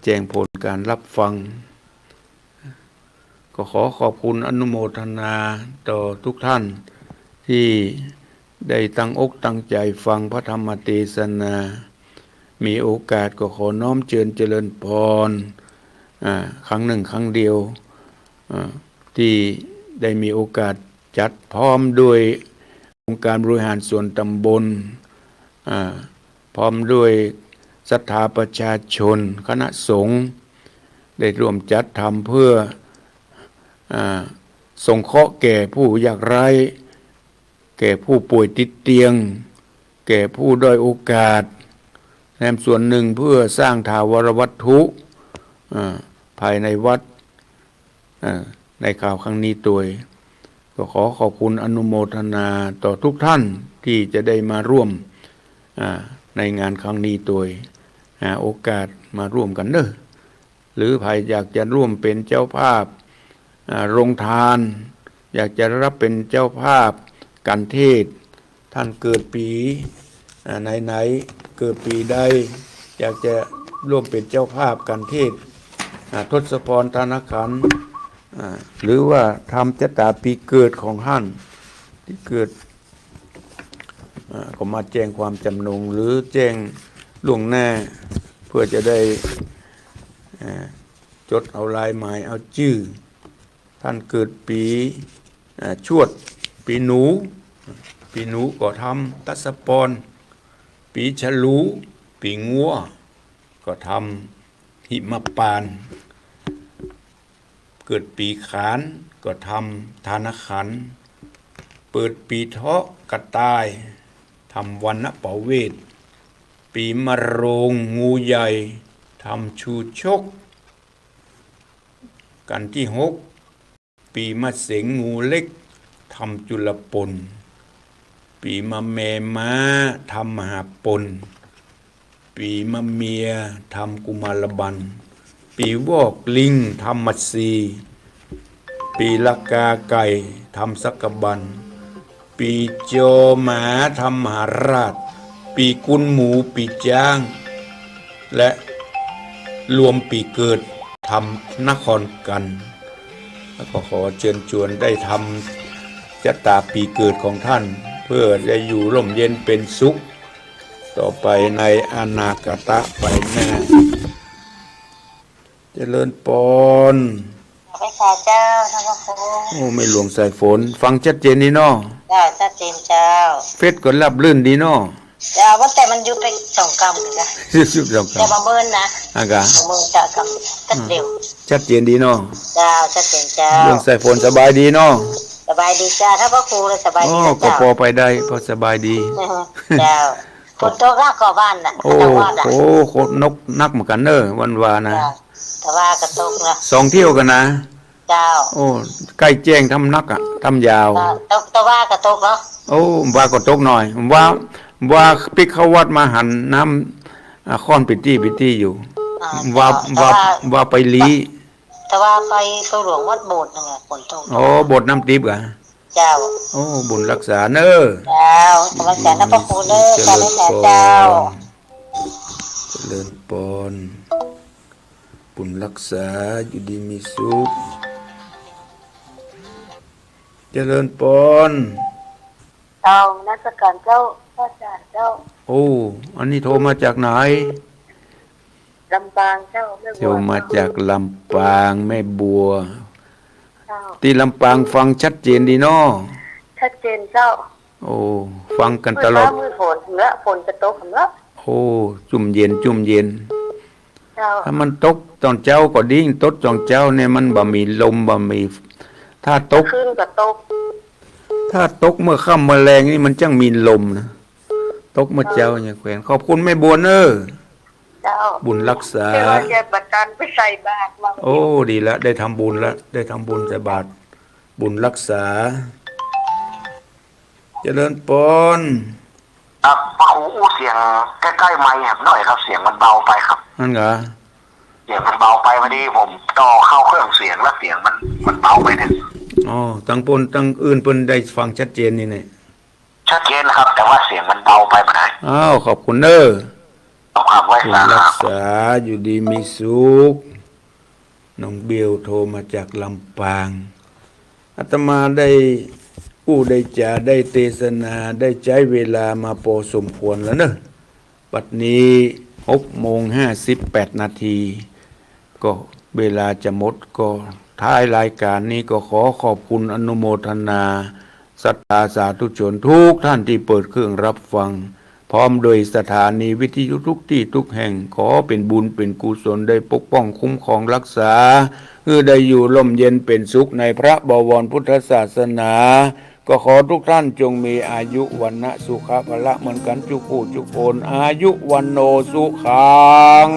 แจ้งผลการรับฟัง ก็ขอขอบคุณอนุโมทนาต่อทุกท่านที่ได้ตั้งอกตั้งใจฟังพระธรรมเทศนา มีโอกาสก็ขอน้อมเจริญพรครั้งหนึ่งครั้งเดียวที่ได้มีโอกาสจัดพร้อมด้วยองค์การบริหารส่วนตำบลพร้อมด้วยศรัทธาประชาชนคณะสงฆ์ได้ร่วมจัดทำเพื่อสงเคราะห์แก่ผู้ยากไร้แก่ผู้ป่วยติดเตียงแก่ผู้ด้อยโอกาสแถมส่วนหนึ่งเพื่อสร้างถาวรวัตถุภายในวัดในข่าวครั้งนี้ตัวก็ขอขอบคุณอนุโมทนาต่อทุกท่านที่จะได้มาร่วมในงานครั้งนี้ตัวหาโอกาสมาร่วมกันเนอะหรือใครอยากจะร่วมเป็นเจ้าภาพโรงทานอยากจะรับเป็นเจ้าภาพการเทศท่านเกิดปีไหนเกิดปีใดอยากจะร่วมเป็นเจ้าภาพการเทศทศพรธนขันธ์หรือว่าทำชะตาปีเกิดของท่านที่เกิดก็มาแจ้งความจำนงหรือแจ้งล่วงหน้าเพื่อจะได้จดเอาลายหมายเอาชื่อท่านเกิดปีชวดปีหนูก็ทำตัสปอนปีฉลูปีงัวก็ทำหิมปานเกิดปีขานก็ทำธานขันธ์เปิดปีเถาะกระต่ายทำวันณเปาเวทปีมะโรงงูใหญ่ทำชูชกกันที่6ปีมะเสงงูเล็กทำจุลปนปีมะแมม้าทำมหาปนปีมะเมียทำกุมารบันปีวอกลิงทำมัดซีปีละกาไก่ทำสักกบันปีโจหมาทำมหาราชปีกุนหมูปีจ้างและรวมปีเกิดทำนครกันแล้วก็ขอเชิญชวนได้ทำชะตาปีเกิดของท่านเพื่อจะอยู่ร่มเย็นเป็นสุขต่อไปในอนาคตไปหน้าเจริญปน พระเจ้าท่านพระครู โอ้ไม่หลวงสายฝนฟังชัดเจนดีเนาะ เจ้าชัดเจนเจ้า เฟซก็รับลื่นดีเนาะ เจ้าว่าแต่มันอยู่ไป2 กรัมจ้ะ สุดๆแล้วกั แต่ น บะเมินนะ อากา บะเมินจ้ะกับตัดเดียว ชัดเจนดีเนาะ เจ้าชัดเจนเจ้า หลวงสายฝนสบายดีเนาะ สบายดีจ้าท่านพระครูเลยสบาย อ๋อ ดีนะ ก็ เจ้า พอไปได้พอสบายดี เจ้าคนโตรากก่อบ้านน่ะ โอ้ แต่ว่าน่ะ โหโคตรนกนักเหมือนกันเนอะวันวานะ เจ้าแต่ว่ากระตกนะ 2 เที่ยวกันนะ เจ้า โอ้ใกล้แจ้งทำนักอ่ะทำยาว แต่ว่ากระตกเนาะ โอ้ว่าก็ตกหน่อยว่าปิกเขาวัดมาหันน้ำค้อนปิตี้อยู่ อ่ ว่าไปลี แต่ว่าไปหลวงวัดโบสถ์นั่นไงฝนตก โอ้บทน้ำทิพย์กะ เจ้า โอ้บุญรักษาเนอะ เจ้าสมัครแสนท่านพระครูเด้อสาธุเจ้า เจริญปนบุญรักษาอยู่ดีมีสุขเจริญปน เจ้านักการเจ้าพระอาจารย์เจ้า โอ้อันนี้โทรมาจากไหน ลำปางเจ้าแม่ โท บั ร ว มาจากลำปางแม่บัว เจ้า ที่ลำปางฟังชัดเจนดีเนาะ ชัดเจนเจ้า โอ้ฟังกันตลอด มือฝนเนื้อฝนจะตกเนื้อ โอ้จุ่มเย็น เจ้า ถ้ามันตกตอนเจ้าก็ดิ้งตกตอนเจ้าเนี่ยมันบ่มีลมบ่มีถ้าตก ขึ้นกับตก เมื่อค่ำเมื่อแรงนี่มันจังมีลมนะ ตกมาเจ้าเนี่ยแขวนขอบคุณแม่บัวเนอร์ เจ้า บุญรักษา ที่เราจะบัตรตันไปใส่บาตรมา โอ้ดีแล้วได้ทำบุญแล้วได้ทำบุญใส่บาตรบุญรักษา เจริญปน ครับพระครูอู้เสียงใกล้ๆไมค์ครับหน่อยครับเสียงมันเบาไปครับ นั่นเหรอ เสียงมันเบาไปพอดีผมต่อเข้าเครื่องเสียงแล้วเสียงมันเบาไปเนี่ย อ๋อตั้งปนตั้งอื่นเปิ้นได้ฟังชัดเจนนี่เนี่ย ชัดเจนนะครับ แต่ว่าเสียงมันเบาไปไหน อ้าวขอบคุณเนอร์ ต้องขับไว้ บุญ สา รักษาอยู่ดีมีสุขน้องเบลโทรมาจากลำปางอาตมาได้อู้ได้จ่าได้เทศนาได้ใช้เวลามาพอสมควรแล้วเนอะปัดนี้6:58 นาที ก็เวลาจะหมดก็ท้ายรายการนี้ก็ขอขอบคุณอนุโมทนาศรัทธาสาธุชนทุกท่านที่เปิดเครื่องรับฟัง พร้อมโดยสถานีวิทยุทุกที่ทุกแห่งขอเป็นบุญเป็นกุศลได้ปกป้องคุ้มครองรักษาเพื่อได้อยู่ร่มเย็นเป็นสุขในพระบวรพุทธศาสนา ก็ขอทุกท่านจงมีอายุวันนะสุขภละเหมือนกันจุกผู้จุกโอนอายุวันโนสุขัง